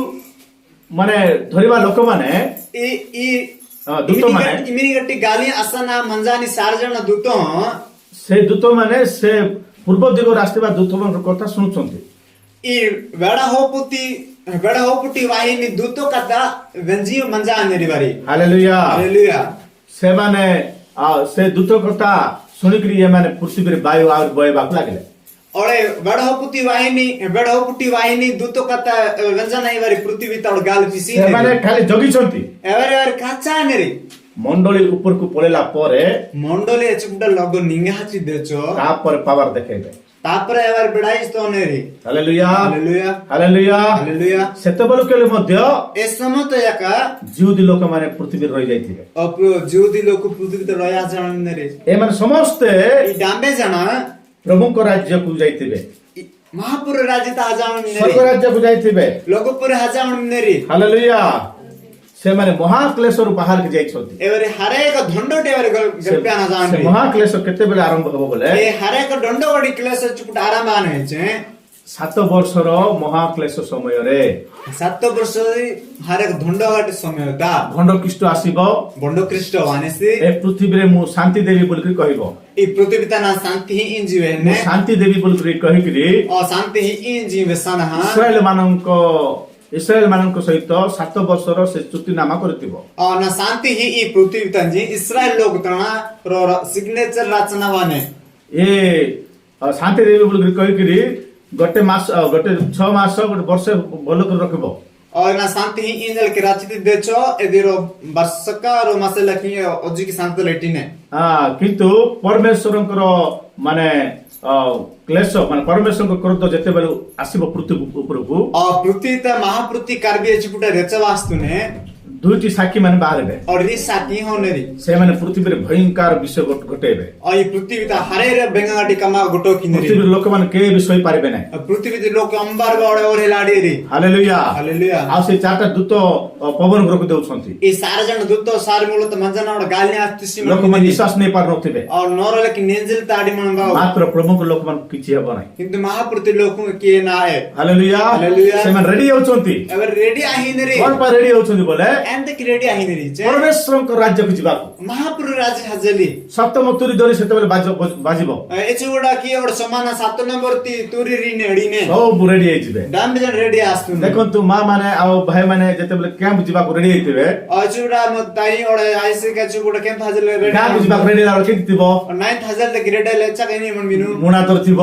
माने धरिबा लोक माने ई ई दूत माने इमिनी गट्टी गाली आसाना मंजानी 4 जण दूत से दूत माने से पूर्व दिग रास्ते बा दूत मन कथा सुनुछंती ई बेड़ा होपुती ବେଡ ହପୁଟି ବାହିନୀ ଦୂତ କଥା ଗଞ୍ଜି ମଞ୍ଜା ନେରିବାରି ହାଲେଲୁୟା। ହାଲେଲୁୟା। ସେମାନେ ସେ ଦୂତ କଥା ଶୁଣିକିରି ଏମାନେ ପୃଥିବୀରେ ବାୟୁ ଆହୁରି ବହେବାକୁ ଲାଗିଲେ। ଅଳେ ବେଡ ହପୁଟି ବାହିନୀ ଦୂତ କଥା ଗଞ୍ଜା ନେଇବାରି ପୃଥିବୀ ତଳ ଗାଲ ପିସି ସେମାନେ ଖାଲି ଜଗିଛନ୍ତି। ଏବାରେ କାଚା ନେରି ମଣ୍ଡଳୀ ଉପରକୁ ପଳେଇଲା ପରେ ମଣ୍ଡଳେ ଏଚୁଟା ଲଗ ନିଙ୍ଗାଚି ଦେଚ ତାପରେ ପାୱାର ଦେଖେଇବେ। ତାପରେ ଏବାରେ ବେଡାଇ ସ୍ତ Neri hallelujah hallelujah hallelujah. Hallelujah. ସେତେବେଳକୁ ମଧ୍ୟ ଏ ସମତ ଏକା ଜିହୁଦୀ ଲୋକମାନେ ପୃଥିବୀରେ ରହିଯାଇଥିବେ। ଯୋଉଦି ଲୋକ ପୃଥିବୀ ତ ରୟା ଜାଣ ନେରି ଏମାନେ ସମସ୍ତେ ଇ ଡାମ୍ବେ ଜାଣା ପ୍ରଭୁଙ୍କ ରାଜ୍ୟକୁ ଯାଇଥିବେ, ମହାପୁର ରାଜି ତା ଜାଣ ସ୍ୱର୍ଗ ନେରି ରାଜ୍ୟକୁ ଯାଇଥିବେ। ଲୋକପୁର ହାଜାଣ ନେରି ହାଲେଲୁୟା। ସେମାନେ ମହାକ୍ଲେଶରୁ ବାହାରକୁ ଯାଇଛନ୍ତି। ଏବାରେ ହରେକ ଦଣ୍ଡଟେ ଏବାରେ ଗଳ୍ପ୍ୟାନ ସେ ଜାଣ ମହାକ୍ଲେଶ କେତେବେଳେ ଆରମ୍ଭ ହବ ବୋଲେ ଏ ହରେକ ଦଣ୍ଡ ଗଡି କ୍ଲେଶ ଚୁପଟ ଆରମ୍ଭ ହେଇଛେ 7 ବର୍ଷର ମହାକ୍ଲେଶ ସମୟରେ 7 ବର୍ଷ ହରେକ ଦଣ୍ଡ ଗଡି ସମୟ ତା ଭଣ୍ଡ ଖ୍ରୀଷ୍ଟ ଆସିବ। ବଣ୍ଡ ଖ୍ରୀଷ୍ଟ ଆନେସି ଏ ପୃଥିବୀରେ ମୁଁ ଶାନ୍ତି ଦେବି ବୋଲିକି କହିବ। ଇ ପୃଥିବୀ ତା ନା ଶାନ୍ତି ହିଁ ଇଞ୍ଜିବେ ମୁଁ ନେ ଶାନ୍ତି ଦେବି ବୋଲିକି କହିକିରି ଅ ଶାନ୍ତି ହିଁ ଇଞ୍ଜିବେ ସାନା ଇସ୍ରାଏଲ ମାନଙ୍କ ସହିତ 7 ବର୍ଷର ସେ ଚୁକ୍ତିନାମା କରିଥିବ। ନା ଶାନ୍ତି ହିଁ ଇ ପୃଥିବୀ ତାଞ୍ଜି ଇସ୍ରାଏଲ ଲୋକ ତଣା ର ସିଗ୍ନେଚର ରଚନା ବାନେ ଏ ଶାନ୍ତି ଦେବି ବୋଲିକି କହିକିରି ଗୋଟେ 6 ମାସ ଗୋଟେ ବର୍ଷ ଭଲ କରି ରଖିବ। और ना शांति ही इंजल के राचित देचो एदिरो बर्षका रो मासे लखी अजी की शांति लेटिने କିନ୍ତୁ ପରମେଶ୍ୱରଙ୍କର ମାନେ କ୍ଲେଶ ମାନେ ପରମେଶ୍ୱରଙ୍କ କ୍ରୋଧ ଯେତେବେଳେ ଆସିବ ପୃଥିବୀ ଉପରକୁ और पृथ्वी ता महापृथ्वी कार्बी चिपुटा रेच वास्तुने ଦୁଇଟି ସାକ୍ଷୀ ମାନେ ବାହାରିବେ। और रि साथी होनेरी ସେମାନେ ପୃଥିବୀରେ ଭୟଙ୍କର ବିଷୟ ଘଟେଇବେ। और ये पृथ्वी ता हरेरे बेंगाटी कमा गोटो किनेरी ପୃଥିବୀର ଲୋକମାନେ କେହି ବି ଶୋଇପାରିବେ ନାହିଁ। पृथ्वी ते लोक अंबार बाडे और हेलाडीरी ହାଲେଲୁୟା। हालेलुया ଆଉ ସେ 4ଟା ଦୂତ ପବନ ରଖି ଦେଉଛନ୍ତି। ये सारे जन दूत सारे मूलत मंजना और गालियां आतिसी ଲୋକମାନେ ନିଶ୍ୱାସ ନେଇ ପାରୁନଥିବେ। और नोरले कि नेंजल ताडी मनबाओ ମାତ୍ର ପ୍ରଭୁଙ୍କ ଲୋକମାନଙ୍କୁ କିଛି ହେବ ନାହିଁ। किंतु महापृथ्वी लोक के ना है ହାଲେଲୁୟା। ହାଲେଲୁୟା। ସେମାନେ ରେଡି ହେଉଛନ୍ତି। एवर रेडी आहिनेरी କଣ ପାଇଁ ରେଡି ହେଉଛନ୍ତି ବୋଲେ एंड तक रेडी आहिनेरी ପରମେଶ୍ୱରଙ୍କ ରାଜ୍ୟକୁ ଯିବାକୁ। महापुर राज हजली ସପ୍ତମ ତୁରୀ ଧରି ସେତେବେଳେ ବାଜିବ। एचुडा की और समान 7 नंबर ती तुरी रिने अडीने ସବୁ ରେଡି ହେଇଯିବେ। डाम जन रेडी आस्तु ଦେଖନ୍ତୁ ମା ମାନେ ଆଉ ଭାଇ ମାନେ ଯେତେବେଳେ କ୍ୟାମ୍ପ ଯିବାକୁ ରେଡି ହେଇଥିବେ, एचुडा म ताई और आईसी का चुडा केम हजले रेडी ଗାଁକୁ ଯିବାକୁ ରେଡି ହେଲା କେମିତି ଥିବ? 9th हजल तक रेडी लेचा कहीं मन बिनु ମୁଣା ଧରିଥିବ,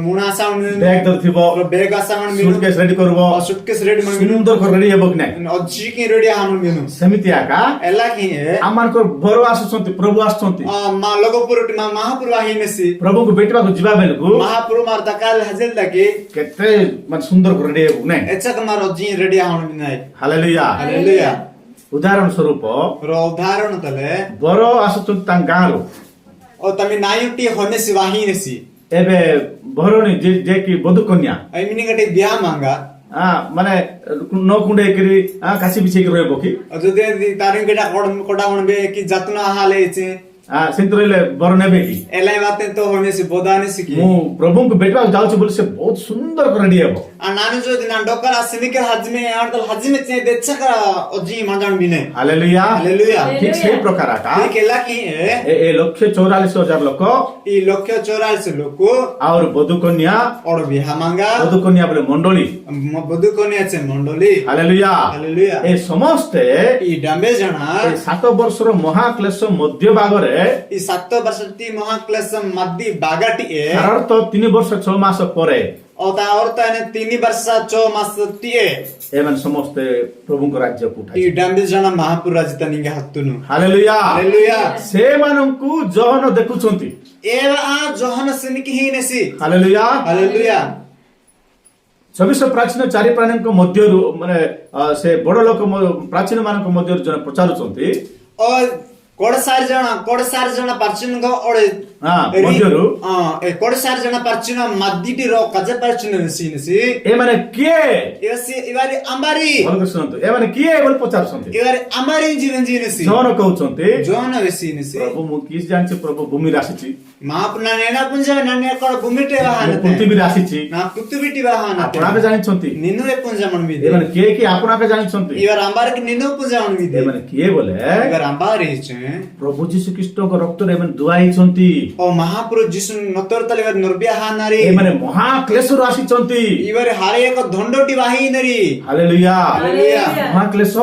मुना साउंड ବ୍ୟାଗ ଧରିଥିବ, और बैग आसा मन बिनु ସୁଟକେସ୍ ରେଡି କରିବ, सुटकेस रेडी मन बिनु ସୁନ୍ଦର କରି ରେଡି ହେବ କି ନାହିଁ? अजी की रेडी हान बिनु ସେମିତି ଆକା एला की है ଆମମାନଙ୍କର ବର ଆସୁଛନ୍ତି, ପ୍ରଭୁ ଆସୁଛନ୍ତି। मा लोगोपुर मा महापुर आहिनेसी ପ୍ରଭୁଙ୍କୁ ଭେଟିବାକୁ ଯିବା ବେଳକୁ महापुर मार तकाल हजल तके କେତେ ମାନେ ସୁନ୍ଦର କରି ରେଡି ହେବୁ ନାହିଁ? एचक मार अजी रेडी हान बिनाई ହାଲେଲୁୟା। हालेलुया ଉଦାହରଣ ସ୍ୱରୂପ रो उदाहरण तले ବର ଆସୁଛନ୍ତି ତାଙ୍କ ଗାଁରୁ। और तमी नायुटी होने सिवाही नेसी ଏବେ ଭରଣୀ ଯେ କି ବଧୁ କନ୍ୟା आई मीनिंग अटे ब्याह मांगा ମାନେ ନ କୁଣ୍ଡେଇକିରି କାଶି ବିଛେଇକି ରହିବ କି? और जो दे तारिंग केटा कोडा मन बे कि जतना हाले छे ସେମିତି ରହିଲେ ବର ନେବେ କି? एलाई बातें तो होने से बोदाने सिकी ମୁଁ ପ୍ରଭୁଙ୍କୁ ଭେଟିବାକୁ ଯାଉଛି ବୋଲି ସେ ବହୁତ ସୁନ୍ଦର କରି ରେଡି ହେବ। आ नानु जो दिन डोकर सिनिकर हजमे और तो हजमे चे देचका अजी मांजन बिने ହାଲେଲୁୟା। हालेलुया ଠିକ ସେଇ ପ୍ରକାର ଆକା ठीक है लाकी है ଏ 1,44,000 ଲୋକ ई लक्ष्य 84 लोग ଆଉ ବଧୁ କନ୍ୟା। और ब्याह मांगा ବଧୁ କନ୍ୟା ବୋଲେ ମଣ୍ଡଳୀ। बधु कोने छे मंडली ହାଲେଲୁୟା। हालेलुया ଏ ସମସ୍ତେ ई डंबे जना ଏ 7 ବର୍ଷର ମହାକ୍ଲେଶ ମଧ୍ୟ ଭାଗରେ ई 7 वर्षती महाक्लेश मध्य बागाटी है ସାଧାରଣତଃ 3 ବର୍ଷ 6 ମାସ ପରେ और ताने 3 वर्ष 6 मास तिए ଏମାନେ ସମସ୍ତେ ପ୍ରଭୁଙ୍କ ରାଜ୍ୟକୁ ई ଉଠାଇବେ। डंबे जना महापुर राजता निगे हत्तुनु ହାଲେଲୁୟା। हालेलुया ସେମାନଙ୍କୁ ଜହନ ଦେଖୁଛନ୍ତି। एवा आ जोहन सिनिकी ही नेसी ହାଲେଲୁୟା। हालेलुया 24 ପ୍ରାଚୀନ ଚାରି ପ୍ରାଣୀଙ୍କ ମଧ୍ୟରୁ ମାନେ ସେ ବଡ ଲୋକ ପ୍ରାଚୀନ ମାନଙ୍କ ମଧ୍ୟରୁ ଜଣେ ପଚାରୁଛନ୍ତି और कोड सार जना परचिन गो और ମଧ୍ୟରୁ ए कोड सार जना परचिन मद्दीटी रो कजे परचिन नेसी ଏମାନେ କିଏ? एसी इवारी अंबारी ଭଲକରି ଶୁଣନ୍ତୁ, ଏମାନେ କିଏ ବୋଲି ପଚାରୁଛନ୍ତି। इवारी अंबारी जीवन जी नेसी ଜହନ କହୁଛନ୍ତି जोन वेसी नेसी ପ୍ରଭୁ ମୁଁ କି ଜାଣିଛି ପ୍ରଭୁ ଭୂମିରେ ଆସିଛି, महापुना नेना पुंज नन्या कोड भूमिटे ମୁଁ वाहन ପୃଥିବୀରେ ଆସିଛି, ना पृथ्वीटी वाहन ଆପଣ ଆଗେ ଜାଣିଛନ୍ତି। निनु ए पुंज मन भी ଏମାନେ କିଏ କି ଆପଣ ଆଗେ ଜାଣିଛନ୍ତି। इवार अंबार के निनु पुंज मन भी ଏମାନେ କିଏ ବୋଲେ इवार अंबारी छे ପ୍ରଭୁ ଯୀଶୁ ଖ୍ରୀଷ୍ଟଙ୍କ ରକ୍ତରେ ଏମାନେ ଧୁଆ ହେଇଛନ୍ତି। महापुरुष जिसु नतर तले नरबिया हानारी ଏମାନେ ମହାକ୍ଲେଶରୁ ଆସିଛନ୍ତି। इवरे हारे एक धंडोटी वाही नरी ହାଲେଲୁୟା। हालेलुया ମହାକ୍ଲେଶ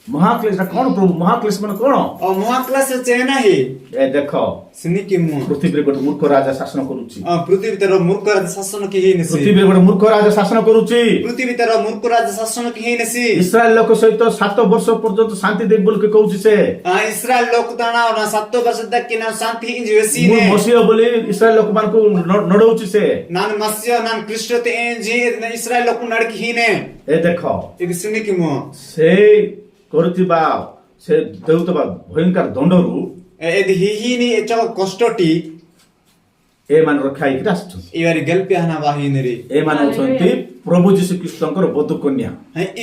ମହାକ୍ଲେଶ କଣ ପ୍ରଭୁ? ମହାକ୍ଲେଶ ମାନେ କଣ? और महाक्लास चेना ही ଏ ଦେଖ सिनी की मु ପୃଥିବୀରେ ଗୋଟେ ମୂର୍ଖ ରାଜା ଶାସନ କରୁଛି। पृथ्वी तर मूर्ख राज शासन की ही नसी ପୃଥିବୀରେ ଗୋଟେ ମୂର୍ଖ ରାଜା ଶାସନ କରୁଛି। पृथ्वी तर मूर्ख राज शासन की ही नसी ଇସ୍ରାଏଲ ଲୋକ ସହିତ 7 ବର୍ଷ ପର୍ଯ୍ୟନ୍ତ ଶାନ୍ତି ଦେବି ବୋଲି କହୁଛି ସେ। इस्राएल लोक तना 7 वर्ष तक कि ना शांति इन जीवसी ମୁଁ ने ମସିହ ବୋଲି ଇସ୍ରାଏଲ ଲୋକମାନଙ୍କୁ ନଡଉଛି ସେ। नान मस्य नान कृष्ण ते जी इस्राएल लोक नडकी ही ने ଏ ଦେଖ ఇది सिनी की मु ସେ କରୁଥିବା ସେ ଦେଉଥିବା ଭୟଙ୍କର ଦଣ୍ଡରୁ एदि ही नि एचो कष्टटी ଏମାନେ ରକ୍ଷା ହେଇକି ଆସିଛନ୍ତି। इवरी गल्पे हना वाही नरी ଏମାନେ ହଉଛନ୍ତି ପ୍ରଭୁ ଯୀଶୁ ଖ୍ରୀଷ୍ଟଙ୍କର ବଧୁ କନ୍ୟା।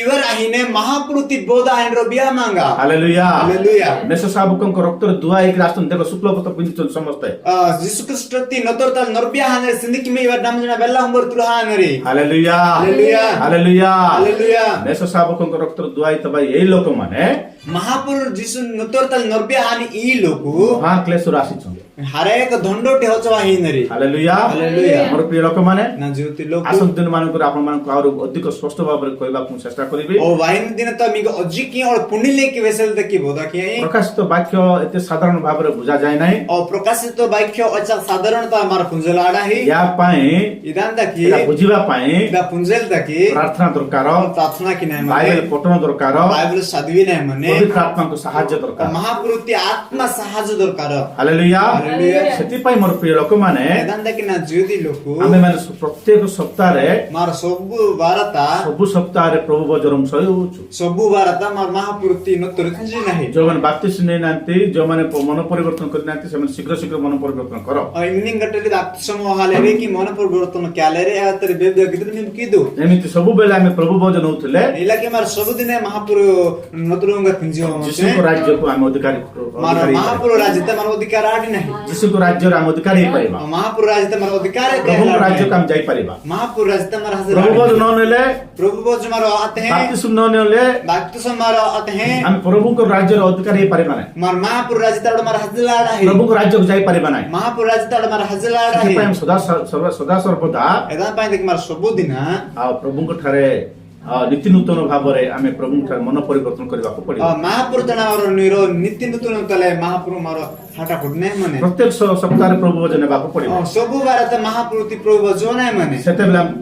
इवर आहिने महापुरुति बोधा एंड बिया मांगा ହାଲେଲୁୟା। हालेलुया ମେଷ ଶାବକଙ୍କ ରକ୍ତରେ ଧୁଆ ହେଇକି ଆସିଛନ୍ତି। ଦେଖ ଶୁକ୍ଳ ପତ୍ର ପିନ୍ଧିଛନ୍ତି ସମସ୍ତେ। यीशु क्रिस्ट ती नतर तल नरबिया हने सिंदिक में इवर नाम जना बेल्ला उमर तुहा नरी ହାଲେଲୁୟା। Hallelujah hallelujah. हालेलुया ମେଷ ଶାବକଙ୍କ ରକ୍ତରେ ଧୁଆ ହେଇଥିବା ଏଇ ଲୋକମାନେ महापुरुष यीशु नतर तल नरबिया हानि ई लोकु ମହାକ୍ଲେଶରୁ ଆସିଛନ୍ତି। हरेक धंडोटी होचवा ही नरी ହାଲେଲୁୟା। ହାଲେଲୁୟା। ମୋର ପ୍ରିୟ ଲୋକମାନେ ना ज्योति लोक ଆସନ୍ତା ଦିନ ମାନଙ୍କରେ ଆପଣମାନଙ୍କୁ ଆହୁରି ଅଧିକ ସ୍ପଷ୍ଟ ଭାବରେ କହିବାକୁ ମୁଁ ଚେଷ୍ଟା କରିବି। ओ वाइन दिन त मिगो अजी की और पुण्यले की वेसल तक की बोधा की ପ୍ରକାଶିତ ବାକ୍ୟ ଏତେ ସାଧାରଣ ଭାବରେ ବୁଝା ଯାଏ ନାହିଁ। और प्रकाशित वाक्य अच्छा साधारणतः हमारा पुंजलाड़ा ही ୟା ପାଇଁ इदान तकी ଏଟା ବୁଝିବା ପାଇଁ इदा पुंजल तकी ପ୍ରାର୍ଥନା ଦରକାର, प्रार्थना की नहीं ବାଇବେଲ मने ପଠନ ଦରକାର, बाइबल साधवी नहीं मने ପବିତ୍ର ଆତ୍ମାଙ୍କ ସାହାଯ୍ୟ और ଦରକାର। महापुरुति आत्मा साहाଯ୍य दरकार ହାଲେଲୁୟା। ହାଲେଲୁୟା। ସେଥିପାଇଁ ମୋର ପ୍ରିୟ ଲୋକମାନେ इदान तकी ना ज्योति लोकु ଆମେ ମାନେ ପ୍ରତ୍ୟେକ ସପ୍ତାହରେ मार सबु वारता ସବୁ ସପ୍ତାହରେ ପ୍ରଭୁ ବଜରଙ୍ଗ ସହି ହଉଛୁ। सबु वारता मार महापुरुति नतर खंजी नहीं ଯୋଉମାନେ ବାପ୍ତିସ୍ମ ନେଇନାହାନ୍ତି, ଯୋଉମାନେ ମନ ପରିବର୍ତ୍ତନ କରିନାହାନ୍ତି, ସେମାନେ ଶୀଘ୍ର ଶୀଘ୍ର ମନ ପରିବର୍ତ୍ତନ କର। और इवनिंग गटले दात समूह हाले रे की मन परिवर्तन क्याले रे आतर बेबे किदर निम कीदो ଏମିତି ସବୁବେଳେ ଆମେ ପ୍ରଭୁ ଭଜନ ହଉଥିଲେ। इला के मार सब दिन महापुरु नतरुंग खंजी हो ଯୀଶୁଙ୍କ ରାଜ୍ୟକୁ ଆମେ ଅଧିକାରୀ मार ଅଧିକାରୀ ହେଇପାରିବା। महापुरु राज्य त मार अधिकार आडी नहीं ଯୀଶୁଙ୍କ ରାଜ୍ୟରେ ଆମେ ଅଧିକାରୀ ହେଇପାରିବା। महापुरु राज्य त मार अधिकार ପ୍ରଭୁଙ୍କ ରାଜ୍ୟକୁ ଆମେ ଯାଇପାରିବା। महापुरु राज्य त मार हाजिर ପ୍ରଭୁ ଭଜନ ନ ନେଲେ, प्रभु बोझ मारो आते हैं ବାପ୍ତିସ୍ମ ନ ନେଲେ भक्त समारो आते हैं ଆମେ ପ୍ରଭୁଙ୍କ ରାଜ୍ୟର ଅଧିକାରୀ ହେଇପାରିବା ନାହିଁ। मार महापुरु राज्य त मार हाजिर आड़ा है ପ୍ରଭୁଙ୍କ ରାଜ୍ୟକୁ ଯାଇପାରିବା ନାହିଁ। महापुरु राज्य त मार ହାଜିର ଆଡା ସେଥିପାଇଁ ଆମେ ସଦା ସର୍ବଦା ଏଦା ପାଇଁ ଦେଖ ମାର ସବୁଦିନ ଆଉ ପ୍ରଭୁଙ୍କ ଠାରେ ନୀତି ନୂତନ ଭାବରେ ଆମେ ପ୍ରଭୁଙ୍କ ଠାରେ ମନ ପରିବର୍ତ୍ତନ କରିବାକୁ ପଡିବ। ମହାପୁର ଜଣ ନିର ନୀତି ନୂତନ ତଲେ ମହାପୁର ମାର ହାଟା ଫୁଟନେ ମାନେ ପ୍ରତ୍ୟେକ ସପ୍ତାହରେ ପ୍ରଭୁ ଭୋଜନ ନେବାକୁ ପଡିବ। ସବୁ ବାରତ ମହାପୁରତି ପ୍ରଭୁ ଜଣେ ମାନେ ସେତେବେଳେ ଆମେ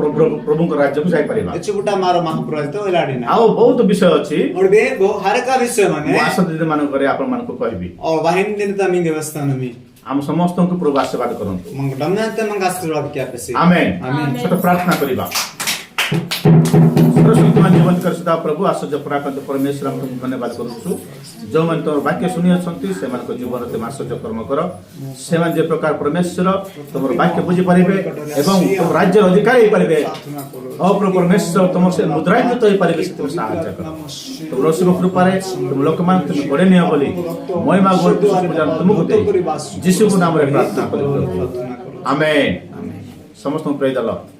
ପ୍ରଭୁଙ୍କ ରାଜ୍ୟକୁ ଯାଇପାରିବା। ଏଛୁଟା ମାର ମହାପୁର ତ ଏଲାଡି ନା ଆଉ ବହୁତ ବିଷୟ ଅଛି। ଓଡବେ ହରେକା ବିଷୟ ମାନେ ମୁଁ ଆସନ୍ତା ଦିନ ମାନଙ୍କରେ ଆପଣମାନଙ୍କୁ କହିବି। ଓ ବାହିନ ଦିନ ତ ଆମେ ବ୍ୟବସ୍ଥା ନମି ଆମ ସମସ୍ତଙ୍କୁ ପ୍ରଭୁ ଆଶୀର୍ବାଦ କରନ୍ତୁ। ମଙ୍ଗ ଡମନାତେ ମଙ୍ଗ ଆଶୀର୍ବାଦ କିଆ ପେସି ଆମେନ୍। ଆମେନ୍। ଛୋଟ ପ୍ରାର୍ଥନା କରିବା। ସରସ୍ୱତୀମାନ ଜୀବନ କରିଥିବା ପ୍ରଭୁ ଆଶ୍ଚର୍ଯ୍ୟ ପରାକ୍ରାନ୍ତ ପରମେଶ୍ୱର ଆମକୁ ଧନ୍ୟବାଦ କରୁଛୁ। ଯେଉଁମାନେ ତମର ବାକ୍ୟ ଶୁଣି ଅଛନ୍ତି ସେମାନଙ୍କ ଜୀବନରେ ତୁମେ ଆଶ୍ଚର୍ଯ୍ୟ କର୍ମ କର। ସେମାନେ ଯେ ପ୍ରକାର ପରମେଶ୍ୱର ତମର ବାକ୍ୟ ବୁଝିପାରିବେ ଏବଂ ତମ ରାଜ୍ୟର ଅଧିକାରୀ ହେଇପାରିବେ। ପ୍ରଭୁ ପରମେଶ୍ୱର ତମର ସେ ମୁଦ୍ରାନ୍ୱିତ ହେଇପାରିବେ, ସେଥିରେ ସାହାଯ୍ୟ କର। ତୁମ ରସିକ କୃପାରେ ତୁମ ଲୋକମାନଙ୍କୁ ତୁମେ ବଢ଼େଇ ନିଅ ବୋଲି ମହିମା ତୁମକୁ ଦେଇ ଯୀଶୁଙ୍କ ନାମରେ ପ୍ରାର୍ଥନା କରୁ। ଆମେନ୍। ସମସ୍ତଙ୍କୁ ପ୍ରେଜ ଦ ଲର୍ଡ।